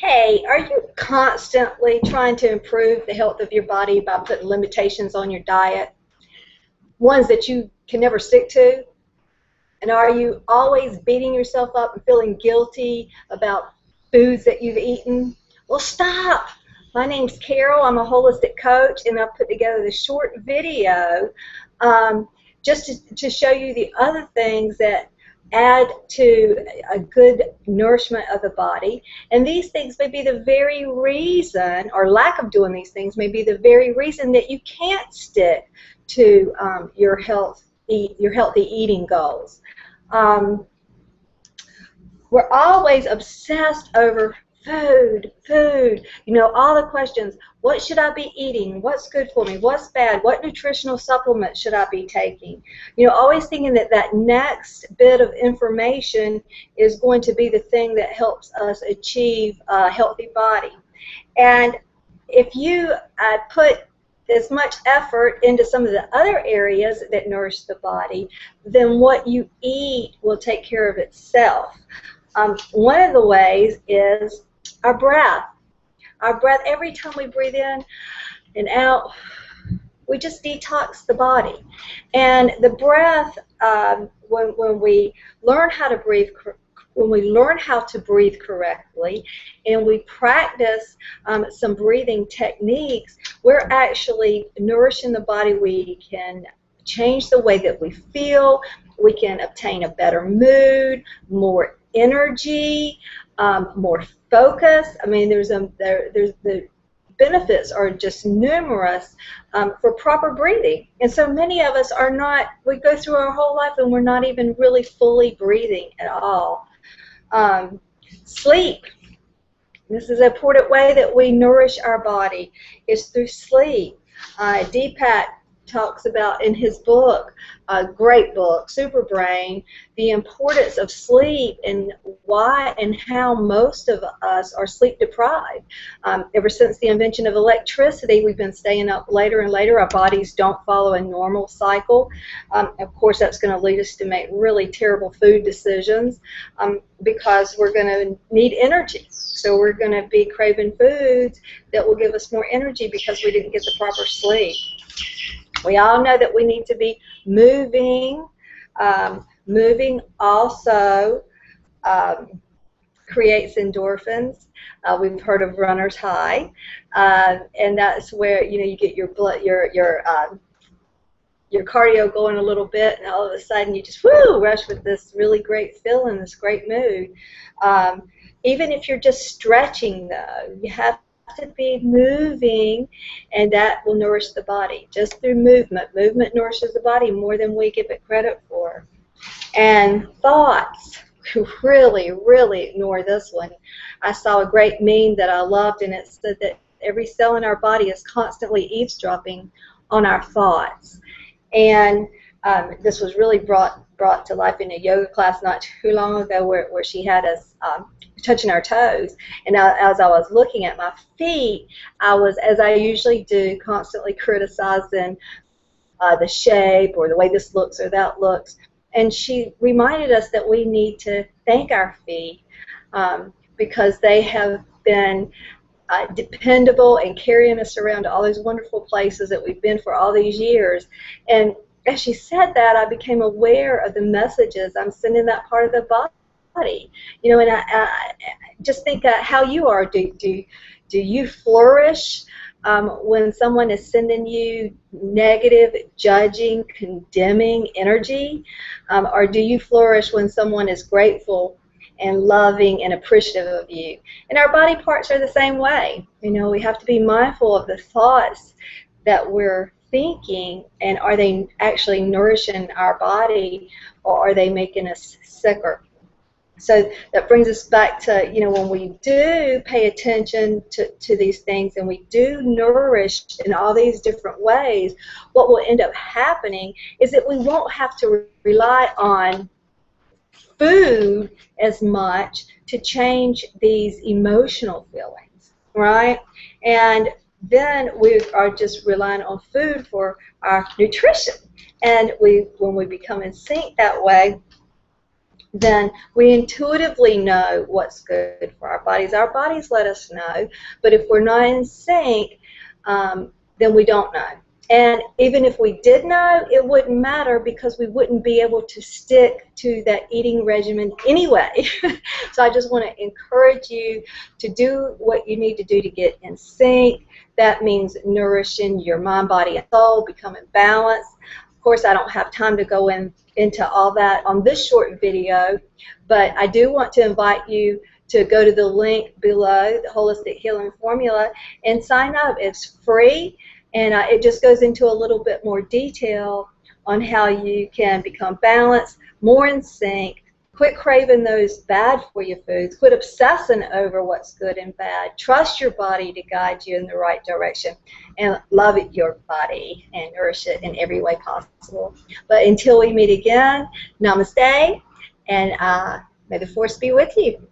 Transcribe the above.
Hey, are you constantly trying to improve the health of your body by putting limitations on your diet, ones that you can never stick to? And are you always beating yourself up and feeling guilty about foods that you've eaten? Well, stop. My name's Carol. I'm a holistic coach, and I've put together this short video um, just to show you the other things that add to a good nourishment of the body. And these things may be the very reason, or lack of doing these things may be the very reason that you can't stick to your healthy eating goals. Um, we're always obsessed over food. You know, all the questions. What should I be eating? What's good for me? What's bad? What nutritional supplements should I be taking? You know, always thinking that that next bit of information is going to be the thing that helps us achieve a healthy body. And if you put as much effort into some of the other areas that nourish the body, then what you eat will take care of itself. One of the ways is our breath. Our breath, every time we breathe in and out, we just detox the body. And the breath, when we learn how to breathe correctly, and we practice some breathing techniques, we're actually nourishing the body. We can change the way that we feel. We can obtain a better mood, more energy, more focus. I mean, there's the benefits are just numerous for proper breathing. And so many of us are not, we go through our whole life and we're not even really fully breathing at all. Sleep. This is an important way that we nourish our body, is through sleep. Deepak talks about in his book, a great book, Super Brain, the importance of sleep and why and how most of us are sleep deprived. Ever since the invention of electricity, we've been staying up later and later. Our bodies don't follow a normal cycle. Of course, that's going to lead us to make really terrible food decisions because we're going to need energy. So we're going to be craving foods that will give us more energy because we didn't get the proper sleep. We all know that we need to be moving. Moving also creates endorphins. We've heard of runner's high, and that's where you get your blood, your cardio going a little bit, and all of a sudden you just rush with this really great feeling, this great mood. Even if you're just stretching, though, you have to be moving, and that will nourish the body just through movement. Movement nourishes the body more than we give it credit for. And thoughts, really ignore this one. I saw a great meme that I loved, and it said that every cell in our body is constantly eavesdropping on our thoughts. And this was really brought to life in a yoga class not too long ago, where she had us touching our toes. And as I was looking at my feet, I was, as I usually do, constantly criticizing the shape or the way this looks or that looks. And she reminded us that we need to thank our feet because they have been dependable and carrying us around to all these wonderful places that we've been for all these years. And as she said that, I became aware of the messages I'm sending that part of the body. You know, and I just think how you are. Do you flourish when someone is sending you negative, judging, condemning energy? Or do you flourish when someone is grateful and loving and appreciative of you? And our body parts are the same way. You know, we have to be mindful of the thoughts that we're thinking, and are they actually nourishing our body, or are they making us sicker? So that brings us back to, when we do pay attention to these things and we do nourish in all these different ways, what will end up happening is that we won't have to rely on food as much to change these emotional feelings, right? And then we are just relying on food for our nutrition. And when we become in sync that way, then we intuitively know what's good for our bodies. Our bodies let us know, but if we're not in sync, then we don't know. And even if we did know, it wouldn't matter because we wouldn't be able to stick to that eating regimen anyway. So I just want to encourage you to do what you need to do to get in sync. That means nourishing your mind, body, and soul, becoming balanced. Of course, I don't have time to go into all that on this short video, but I do want to invite you to go to the link below, the Holistic Healing Formula, and sign up. It's free, and it just goes into a little bit more detail on how you can become balanced, more in sync, quit craving those bad for you foods, quit obsessing over what's good and bad, trust your body to guide you in the right direction, and love your body and nourish it in every way possible. But until we meet again, namaste, and may the force be with you.